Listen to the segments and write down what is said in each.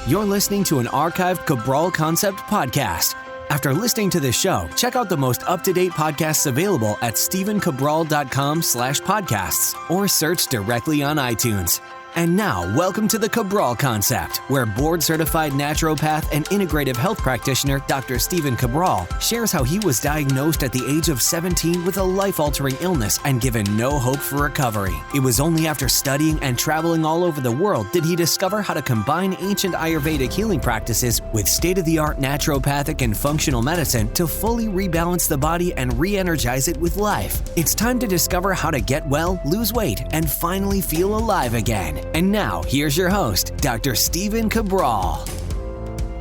You're listening to an archived Cabral Concept podcast. After listening to this show, check out the most up-to-date podcasts available at stephencabral.com/podcasts or search directly on iTunes. And now, welcome to the Cabral Concept, where board-certified naturopath and integrative health practitioner Dr. Stephen Cabral shares how he was diagnosed at the age of 17 with a life-altering illness and given no hope for recovery. It was only after studying and traveling all over the world did he discover how to combine ancient Ayurvedic healing practices with state-of-the-art naturopathic and functional medicine to fully rebalance the body and re-energize it with life. It's time to discover how to get well, lose weight, and finally feel alive again. And now, here's your host, Dr. Stephen Cabral.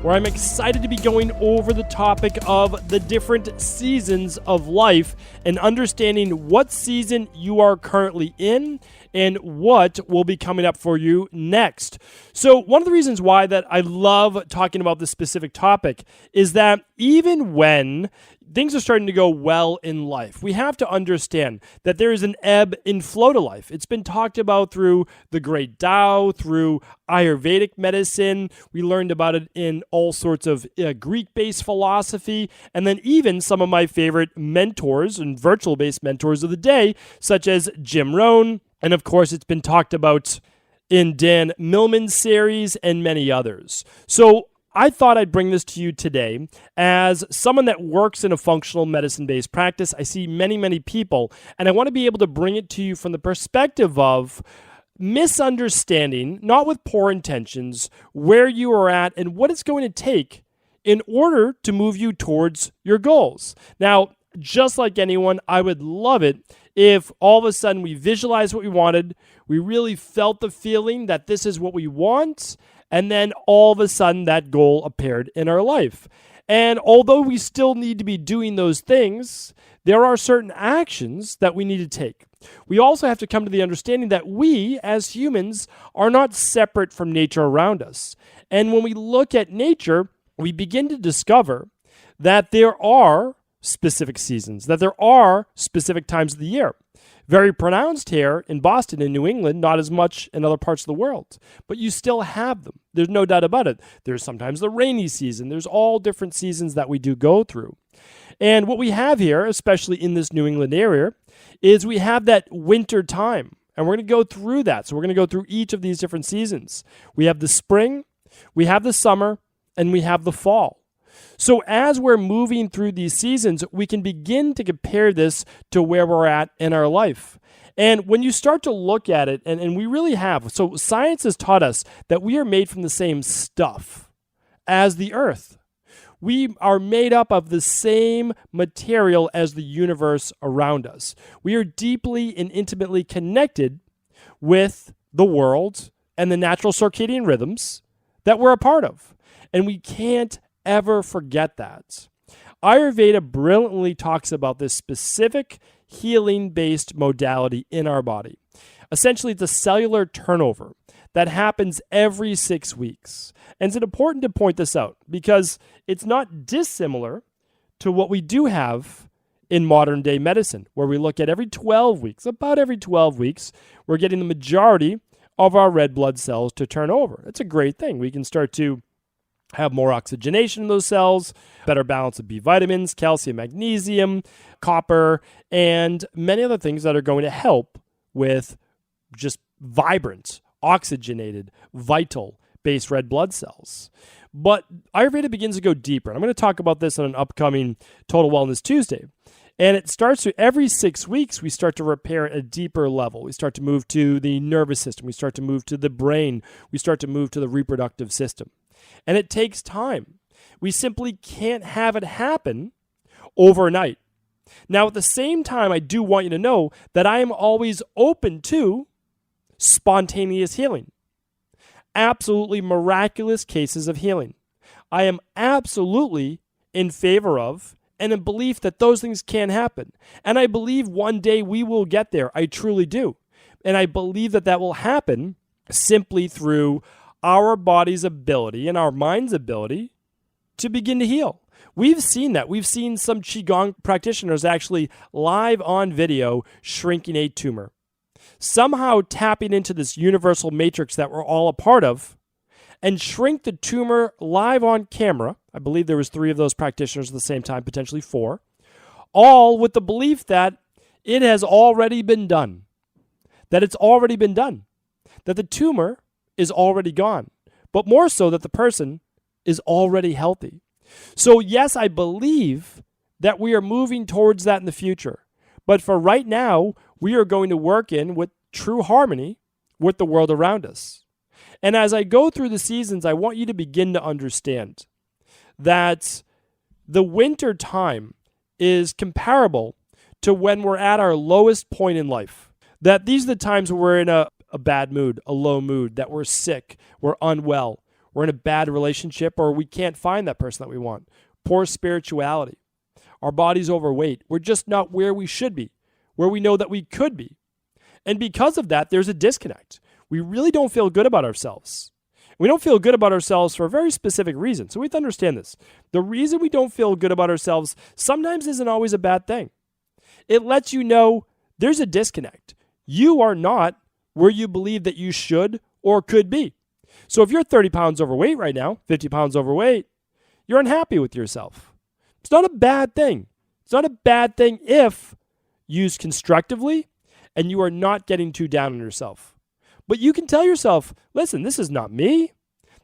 Where I'm excited to be going over the topic of the different seasons of life and understanding what season you are currently in and what will be coming up for you next. So one of the reasons why that I love talking about this specific topic is that even when things are starting to go well in life, we have to understand that there is an ebb and flow to life. It's been talked about through the Great Tao, through Ayurvedic medicine. We learned about it in all sorts of Greek-based philosophy, and then even some of my favorite mentors and virtual-based mentors of the day, such as Jim Rohn, and of course it's been talked about in Dan Millman's series and many others. So I thought I'd bring this to you today as someone that works in a functional medicine-based practice. I see many, many people, and I want to be able to bring it to you from the perspective of misunderstanding, not with poor intentions, where you are at and what it's going to take in order to move you towards your goals. Now, just like anyone, I would love it if all of a sudden we visualized what we wanted, we really felt the feeling that this is what we want, and then all of a sudden that goal appeared in our life. And although we still need to be doing those things, there are certain actions that we need to take. We also have to come to the understanding that we, as humans, are not separate from nature around us. And when we look at nature, we begin to discover that there are specific seasons, that there are specific times of the year. Very pronounced here in Boston and New England, not as much in other parts of the world, but you still have them. There's no doubt about it. There's sometimes the rainy season. There's all different seasons that we do go through. And what we have here, especially in this New England area, is we have that winter time, and we're going to go through that. So we're going to go through each of these different seasons. We have the spring, we have the summer, and we have the fall. So as we're moving through these seasons, we can begin to compare this to where we're at in our life. And when you start to look at it, and we really have, so science has taught us that we are made from the same stuff as the earth. We are made up of the same material as the universe around us. We are deeply and intimately connected with the world and the natural circadian rhythms that we're a part of. And we can't ever forget that. Ayurveda brilliantly talks about this specific healing-based modality in our body. Essentially, it's a cellular turnover that happens every 6 weeks. And it's important to point this out because it's not dissimilar to what we do have in modern day medicine, where we look at every 12 weeks, about every 12 weeks, we're getting the majority of our red blood cells to turn over. It's a great thing. We can start to have more oxygenation in those cells, better balance of B vitamins, calcium, magnesium, copper, and many other things that are going to help with just vibrant, oxygenated, vital base red blood cells. But Ayurveda begins to go deeper. And I'm going to talk about this on an upcoming Total Wellness Tuesday. And it starts to, every 6 weeks, we start to repair at a deeper level. We start to move to the nervous system. We start to move to the brain. We start to move to the reproductive system. And it takes time. We simply can't have it happen overnight. Now, at the same time, I do want you to know that I am always open to spontaneous healing. Absolutely miraculous cases of healing. I am absolutely in favor of and in belief that those things can happen. And I believe one day we will get there. I truly do. And I believe that that will happen simply through our body's ability and our mind's ability to begin to heal. We've seen that. We've seen some Qigong practitioners actually live on video shrinking a tumor. Somehow tapping into this universal matrix that we're all a part of and shrink the tumor live on camera. I believe there was 3 of those practitioners at the same time, potentially 4, all with the belief that it has already been done, that it's already been done, that the tumor is already gone, but more so that the person is already healthy. So yes, I believe that we are moving towards that in the future. But for right now, we are going to work in with true harmony with the world around us. And as I go through the seasons, I want you to begin to understand that the winter time is comparable to when we're at our lowest point in life. That these are the times where we're in a bad mood, a low mood, that we're sick, we're unwell, we're in a bad relationship, or we can't find that person that we want. Poor spirituality. Our body's overweight. We're just not where we should be, where we know that we could be. And because of that, there's a disconnect. We really don't feel good about ourselves. We don't feel good about ourselves for a very specific reason. So we have to understand this. The reason we don't feel good about ourselves sometimes isn't always a bad thing. It lets you know there's a disconnect. You are not where you believe that you should or could be. So if you're 30 pounds overweight right now, 50 pounds overweight, you're unhappy with yourself. It's not a bad thing. It's not a bad thing if used constructively and you are not getting too down on yourself. But you can tell yourself, listen, this is not me.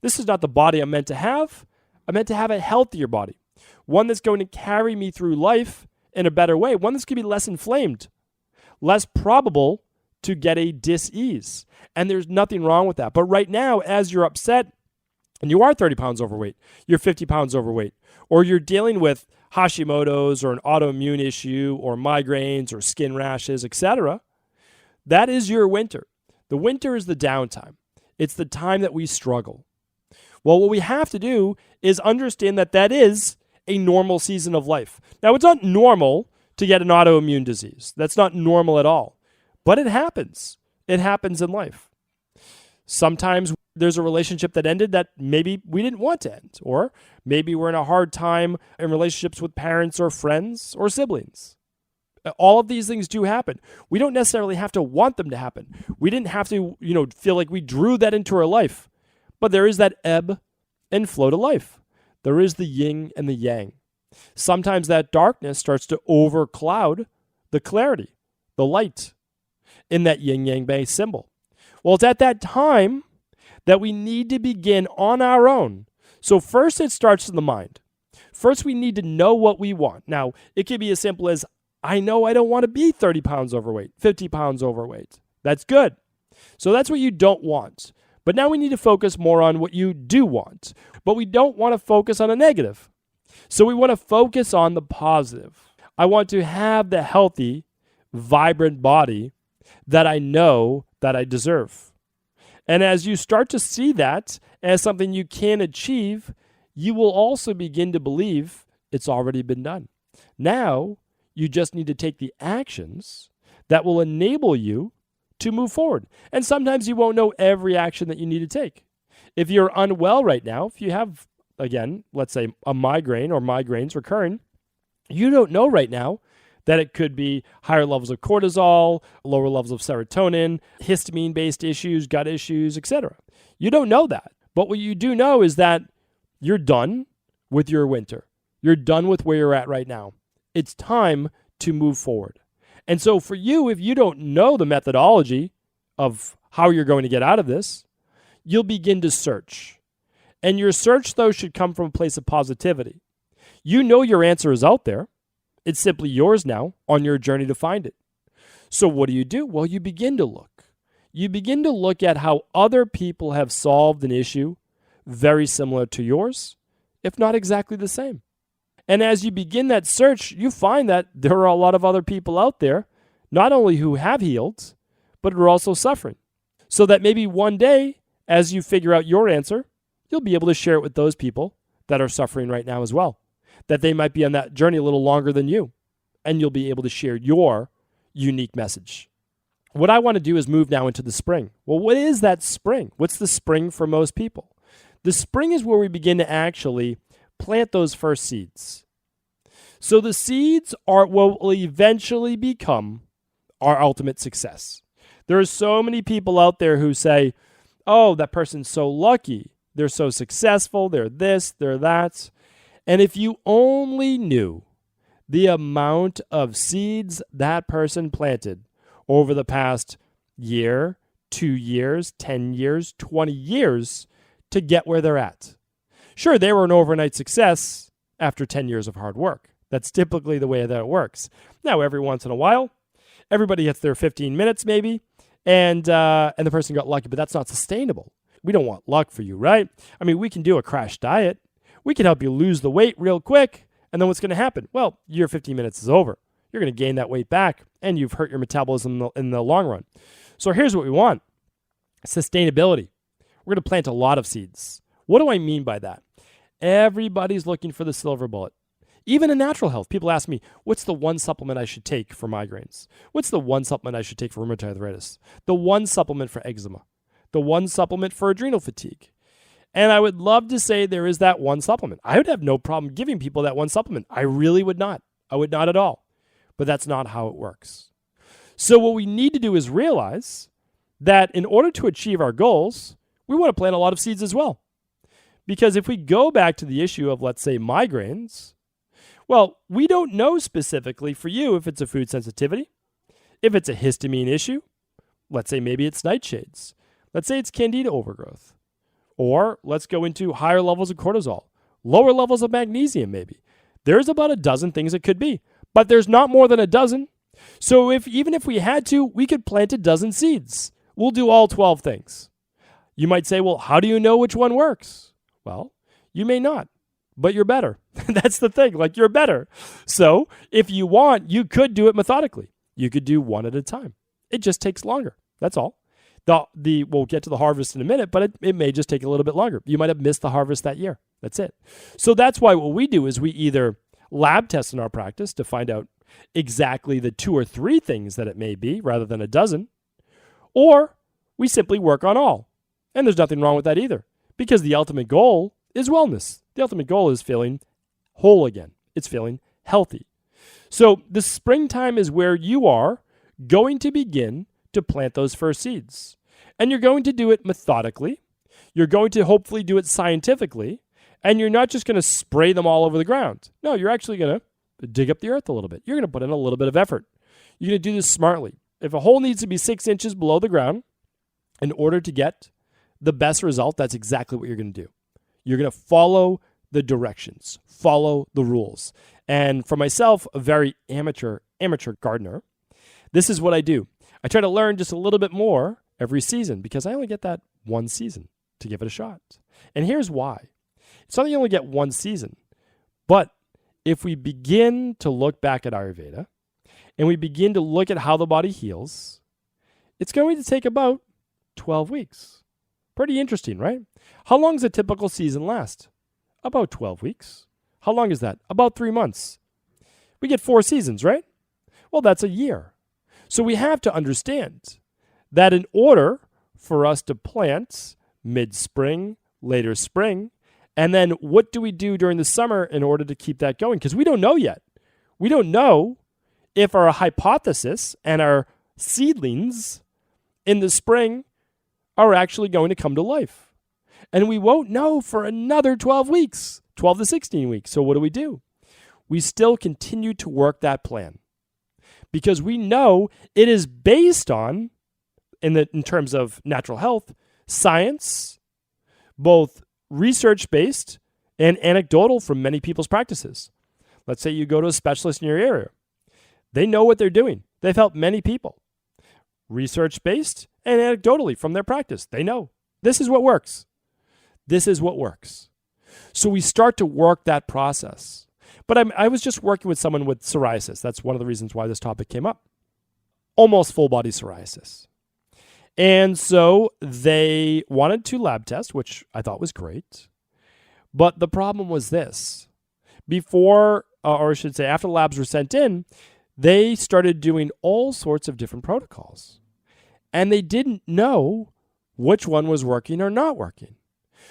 This is not the body I'm meant to have. I'm meant to have a healthier body, one that's going to carry me through life in a better way, one that's going to be less inflamed, less probable to get a dis-ease. And there's nothing wrong with that. But right now, as you're upset and you are 30 pounds overweight, you're 50 pounds overweight, or you're dealing with Hashimoto's or an autoimmune issue or migraines or skin rashes, etc., that is your winter. The winter is the downtime. It's the time that we struggle. Well, what we have to do is understand that that is a normal season of life. Now, it's not normal to get an autoimmune disease. That's not normal at all. But it happens. It happens in life. Sometimes there's a relationship that ended that maybe we didn't want to end. Or maybe we're in a hard time in relationships with parents or friends or siblings. All of these things do happen. We don't necessarily have to want them to happen. We didn't have to, feel like we drew that into our life. But there is that ebb and flow to life. There is the yin and the yang. Sometimes that darkness starts to overcloud the clarity, the light in that yin-yang base symbol. Well, it's at that time that we need to begin on our own. So first it starts in the mind. First we need to know what we want. Now, it could be as simple as, I know I don't want to be 30 pounds overweight, 50 pounds overweight. That's good. So that's what you don't want. But now we need to focus more on what you do want. But we don't want to focus on a negative. So we want to focus on the positive. I want to have the healthy, vibrant body that I know that I deserve. And as you start to see that as something you can achieve, you will also begin to believe it's already been done. Now, you just need to take the actions that will enable you to move forward. And sometimes you won't know every action that you need to take. If you're unwell right now, if you have, again, let's say a migraine or migraines recurring, you don't know right now that it could be higher levels of cortisol, lower levels of serotonin, histamine-based issues, gut issues, etc. You don't know that. But what you do know is that you're done with your winter. You're done with where you're at right now. It's time to move forward. And so for you, if you don't know the methodology of how you're going to get out of this, you'll begin to search. And your search, though, should come from a place of positivity. You know your answer is out there. It's simply yours now on your journey to find it. So what do? Well, you begin to look. You begin to look at how other people have solved an issue very similar to yours, if not exactly the same. And as you begin that search, you find that there are a lot of other people out there, not only who have healed, but are also suffering. So that maybe one day, as you figure out your answer, you'll be able to share it with those people that are suffering right now as well. That they might be on that journey a little longer than you, and you'll be able to share your unique message. What I want to do is move now into the spring. Well, what is that spring? What's the spring for most people? The spring is where we begin to actually plant those first seeds. So the seeds are what will eventually become our ultimate success. There are so many people out there who say, oh, that person's so lucky. They're so successful. They're this, they're that. And if you only knew the amount of seeds that person planted over the past year, 2 years, 10 years, 20 years to get where they're at. Sure, they were an overnight success after 10 years of hard work. That's typically the way that it works. Now, every once in a while, everybody gets their 15 minutes maybe, and the person got lucky, but that's not sustainable. We don't want luck for you, right? I mean, we can do a crash diet. We can help you lose the weight real quick, and then what's going to happen? Well, your 15 minutes is over. You're going to gain that weight back, and you've hurt your metabolism in the long run. So here's what we want. Sustainability. We're going to plant a lot of seeds. What do I mean by that? Everybody's looking for the silver bullet. Even in natural health, people ask me, what's the one supplement I should take for migraines? What's the one supplement I should take for rheumatoid arthritis? The one supplement for eczema? The one supplement for adrenal fatigue? And I would love to say there is that one supplement. I would have no problem giving people that one supplement. I really would not. I would not at all. But that's not how it works. So what we need to do is realize that in order to achieve our goals, we want to plant a lot of seeds as well. Because if we go back to the issue of, let's say, migraines, well, we don't know specifically for you if it's a food sensitivity, if it's a histamine issue, let's say maybe it's nightshades, let's say it's candida overgrowth, or let's go into higher levels of cortisol, lower levels of magnesium maybe. There's about a dozen things it could be, but there's not more than a dozen. So even if we had to, we could plant a dozen seeds. We'll do all 12 things. You might say, well, how do you know which one works? Well, you may not, but you're better. That's the thing, like you're better. So if you want, you could do it methodically. You could do one at a time. It just takes longer. That's all. We'll get to the harvest in a minute, but it may just take a little bit longer. You might have missed the harvest that year. That's it. So that's why what we do is we either lab test in our practice to find out exactly the 2 or 3 things that it may be rather than a dozen, or we simply work on all. And there's nothing wrong with that either, because the ultimate goal is wellness. The ultimate goal is feeling whole again. It's feeling healthy. So the springtime is where you are going to begin to plant those first seeds. And you're going to do it methodically. You're going to hopefully do it scientifically. And you're not just going to spray them all over the ground. No, you're actually going to dig up the earth a little bit. You're going to put in a little bit of effort. You're going to do this smartly. If a hole needs to be 6 inches below the ground in order to get the best result, that's exactly what you're going to do. You're going to follow the directions, follow the rules. And for myself, a very amateur gardener, this is what I do. I try to learn just a little bit more every season because I only get that one season to give it a shot. And here's why. It's not that you only get one season, but if we begin to look back at Ayurveda and we begin to look at how the body heals, it's going to take about 12 weeks. Pretty interesting, right? How long does a typical season last? About 12 weeks. How long is that? About 3 months. We get 4 seasons, right? Well, that's a year. So we have to understand that in order for us to plant mid-spring, later spring, and then what do we do during the summer in order to keep that going? Because we don't know yet. We don't know if our hypothesis and our seedlings in the spring are actually going to come to life. And we won't know for another 12 weeks, 12 to 16 weeks. So what do? We still continue to work that plan because we know it is based on, in terms of natural health, science, both research-based and anecdotal from many people's practices. Let's say you go to a specialist in your area. They know what they're doing. They've helped many people. Research-based and anecdotally from their practice. They know. This is what works. This is what works. So we start to work that process. But I was just working with someone with psoriasis. That's one of the reasons why this topic came up. Almost full-body psoriasis. And so they wanted to lab test, which I thought was great. But the problem was this. Before, or I should say after the labs were sent in, they started doing all sorts of different protocols. And they didn't know which one was working or not working.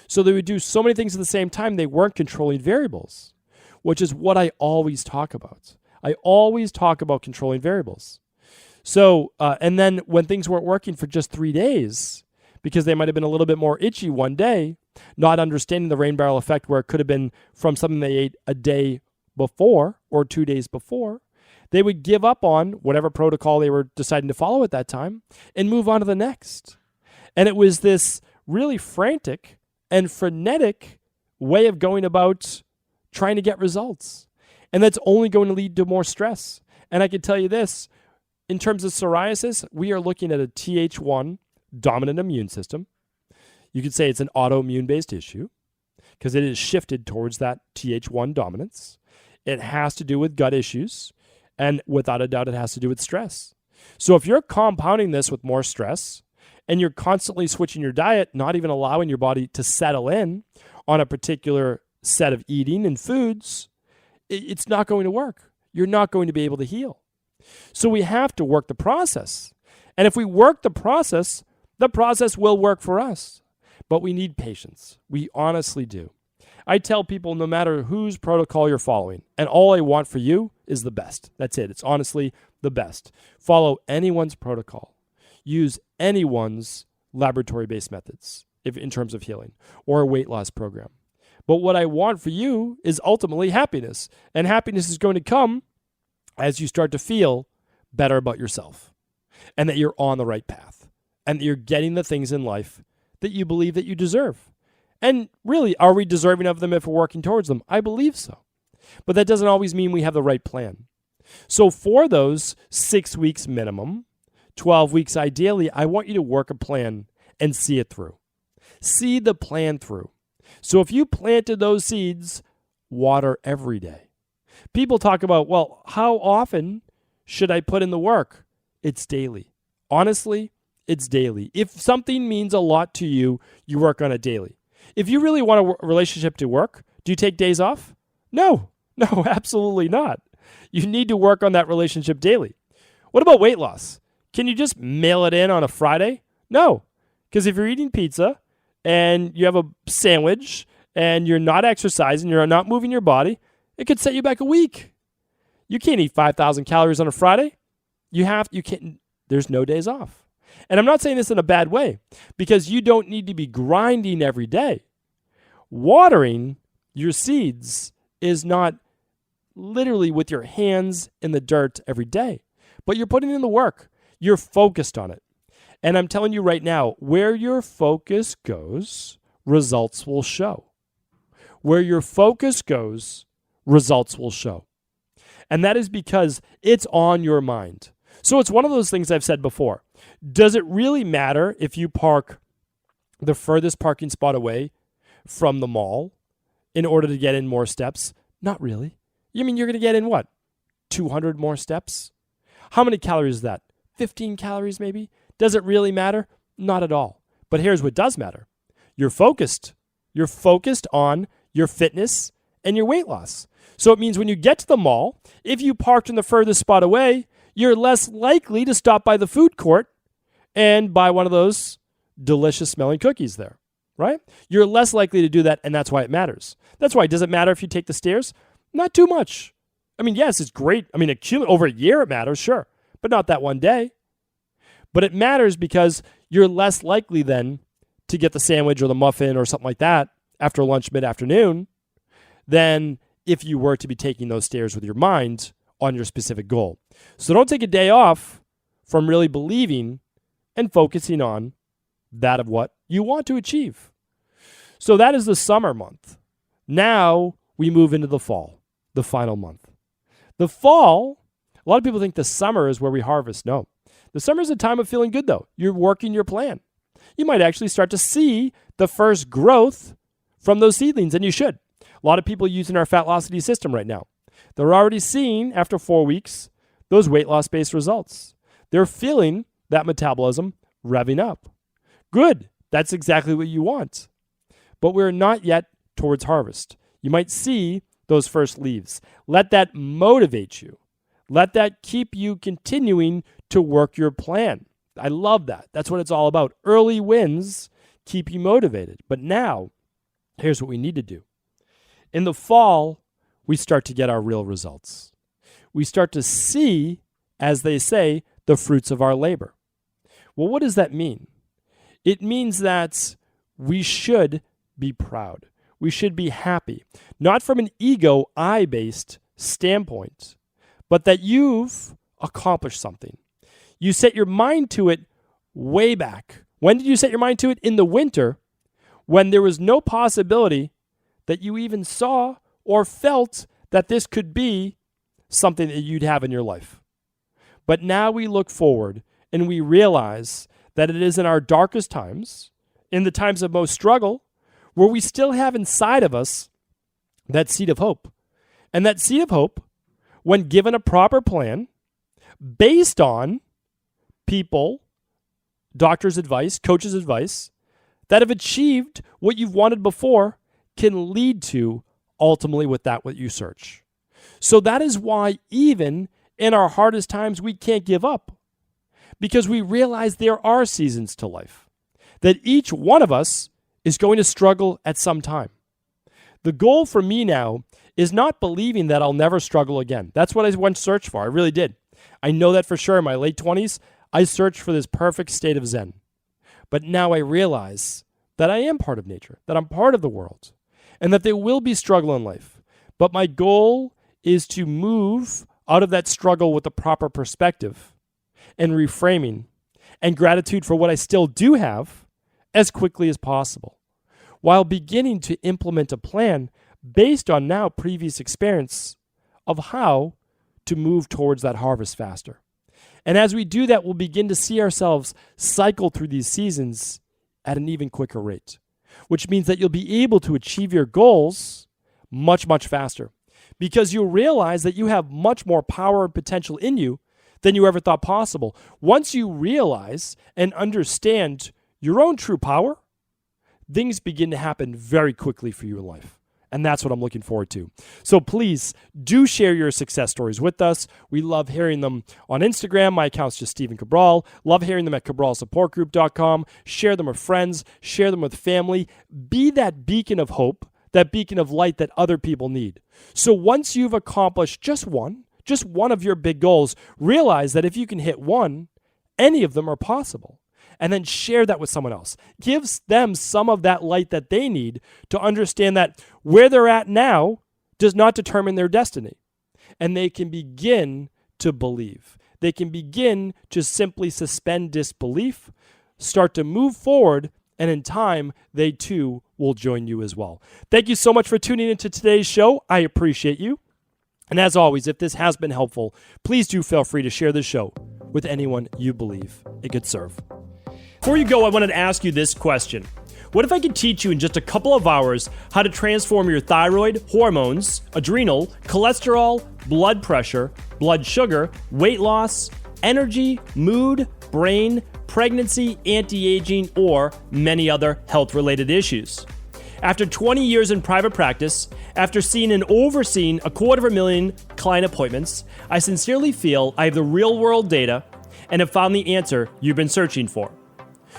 So they would do so many things at the same time, they weren't controlling variables, which is what I always talk about. I always talk about controlling variables. So, and then when things weren't working for just 3 days, because they might have been a little bit more itchy one day, not understanding the rain barrel effect where it could have been from something they ate a day before or 2 days before, they would give up on whatever protocol they were deciding to follow at that time and move on to the next. And it was this really frantic and frenetic way of going about trying to get results. And that's only going to lead to more stress. And I can tell you this, in terms of psoriasis, we are looking at a Th1 dominant immune system. You could say it's an autoimmune-based issue because it is shifted towards that Th1 dominance. It has to do with gut issues, and without a doubt, it has to do with stress. So if you're compounding this with more stress, and you're constantly switching your diet, not even allowing your body to settle in on a particular set of eating and foods, it's not going to work. You're not going to be able to heal. So we have to work the process. And if we work the process will work for us. But we need patience. We honestly do. I tell people no matter whose protocol you're following, and all I want for you is the best. That's it. It's honestly the best. Follow anyone's protocol. Use anyone's laboratory-based methods in terms of healing or a weight loss program. But what I want for you is ultimately happiness. And happiness is going to come as you start to feel better about yourself and that you're on the right path and that you're getting the things in life that you believe that you deserve. And really, are we deserving of them if we're working towards them? I believe so. But that doesn't always mean we have the right plan. So for those 6 weeks minimum, 12 weeks ideally, I want you to work a plan and see it through. See the plan through. So if you planted those seeds, water every day. People talk about, well, how often should I put in the work? It's daily. Honestly, it's daily. If something means a lot to you, you work on it daily. If you really want a relationship to work, do you take days off? No, absolutely not. You need to work on that relationship daily. What about weight loss? Can you just mail it in on a Friday? No, because if you're eating pizza and you have a sandwich and you're not exercising, you're not moving your body, it could set you back a week. You can't eat 5,000 calories on a Friday. You can't, there's no days off. And I'm not saying this in a bad way because you don't need to be grinding every day. Watering your seeds is not literally with your hands in the dirt every day, but you're putting in the work. You're focused on it. And I'm telling you right now, where your focus goes, results will show. Where your focus goes, results will show. And that is because it's on your mind. So it's one of those things I've said before. Does it really matter if you park the furthest parking spot away from the mall in order to get in more steps? Not really. You mean you're going to get in what? 200 more steps? How many calories is that? 15 calories maybe? Does it really matter? Not at all. But here's what does matter. You're focused. You're focused on your fitness and your weight loss. So it means when you get to the mall, if you parked in the furthest spot away, you're less likely to stop by the food court and buy one of those delicious smelling cookies there, right? You're less likely to do that, and that's why it matters. That's why. Does it matter if you take the stairs? Not too much. I mean, yes, it's great. I mean, over a year it matters, sure, but not that one day. But it matters because you're less likely then to get the sandwich or the muffin or something like that after lunch mid-afternoon than if you were to be taking those stairs with your mind on your specific goal. So don't take a day off from really believing and focusing on that of what you want to achieve. So that is the summer month. Now we move into the fall, the final month. The fall, a lot of people think the summer is where we harvest. No. The summer is a time of feeling good, though. You're working your plan. You might actually start to see the first growth from those seedlings, and you should. A lot of people using our Fatlocity system right now. They're already seeing, after 4 weeks, those weight loss-based results. They're feeling that metabolism revving up. Good. That's exactly what you want. But we're not yet towards harvest. You might see those first leaves. Let that motivate you. Let that keep you continuing to work your plan. I love that. That's what it's all about. Early wins keep you motivated. But now, here's what we need to do. In the fall, we start to get our real results. We start to see, as they say, the fruits of our labor. Well, what does that mean? It means that we should be proud. We should be happy, not from an ego, I-based standpoint, but that you've accomplished something. You set your mind to it way back. When did you set your mind to it? In the winter, when there was no possibility that you even saw or felt that this could be something that you'd have in your life. But now we look forward and we realize that it is in our darkest times, in the times of most struggle, where we still have inside of us that seed of hope. And that seed of hope, when given a proper plan, based on people, doctors' advice, coaches' advice, that have achieved what you've wanted before, can lead to ultimately with that what you search. So that is why even in our hardest times, we can't give up, because we realize there are seasons to life, that each one of us is going to struggle at some time. The goal for me now is not believing that I'll never struggle again. That's what I once searched for. I really did. I know that for sure. In my late 20s, I searched for this perfect state of Zen. But now I realize that I am part of nature, that I'm part of the world, and that there will be struggle in life. But my goal is to move out of that struggle with the proper perspective and reframing and gratitude for what I still do have as quickly as possible, while beginning to implement a plan based on now previous experience of how to move towards that harvest faster. And as we do that, we'll begin to see ourselves cycle through these seasons at an even quicker rate, which means that you'll be able to achieve your goals much, much faster, because you'll realize that you have much more power and potential in you than you ever thought possible. Once you realize and understand your own true power, things begin to happen very quickly for you in life. And that's what I'm looking forward to. So please do share your success stories with us. We love hearing them on Instagram. My account's just Stephen Cabral. Love hearing them at cabralsupportgroup.com. Share them with friends. Share them with family. Be that beacon of hope, that beacon of light that other people need. So once you've accomplished just one of your big goals, realize that if you can hit one, any of them are possible. And then share that with someone else. Gives them some of that light that they need to understand that where they're at now does not determine their destiny. And they can begin to believe. They can begin to simply suspend disbelief, start to move forward, and in time, they too will join you as well. Thank you so much for tuning into today's show. I appreciate you. And as always, if this has been helpful, please do feel free to share this show with anyone you believe it could serve. Before you go, I wanted to ask you this question. What if I could teach you in just a couple of hours how to transform your thyroid, hormones, adrenal, cholesterol, blood pressure, blood sugar, weight loss, energy, mood, brain, pregnancy, anti-aging, or many other health-related issues? After 20 years in private practice, after seeing and overseeing 250,000 client appointments, I sincerely feel I have the real-world data and have found the answer you've been searching for.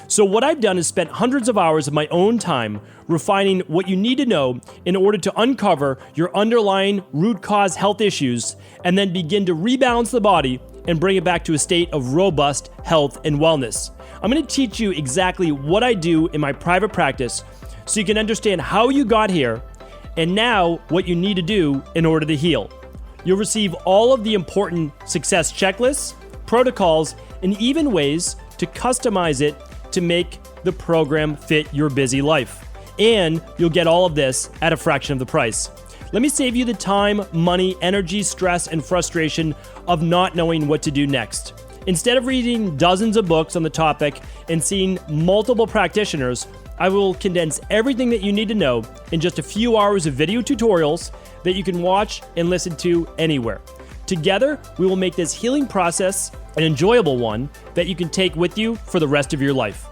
So what I've done is spent hundreds of hours of my own time refining what you need to know in order to uncover your underlying root cause health issues and then begin to rebalance the body and bring it back to a state of robust health and wellness. I'm going to teach you exactly what I do in my private practice so you can understand how you got here and now what you need to do in order to heal. You'll receive all of the important success checklists, protocols, and even ways to customize it to make the program fit your busy life. And you'll get all of this at a fraction of the price. Let me save you the time, money, energy, stress, and frustration of not knowing what to do next. Instead of reading dozens of books on the topic and seeing multiple practitioners, I will condense everything that you need to know in just a few hours of video tutorials that you can watch and listen to anywhere. Together, we will make this healing process an enjoyable one that you can take with you for the rest of your life.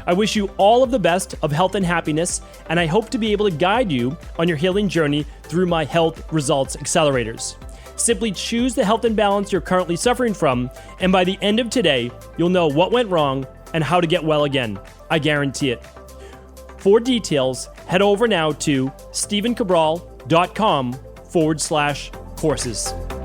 I wish you all of the best of health and happiness, and I hope to be able to guide you on your healing journey through my Health Results Accelerators. Simply choose the health imbalance you're currently suffering from, and by the end of today, you'll know what went wrong and how to get well again. I guarantee it. For details, head over now to stephencabral.com/courses.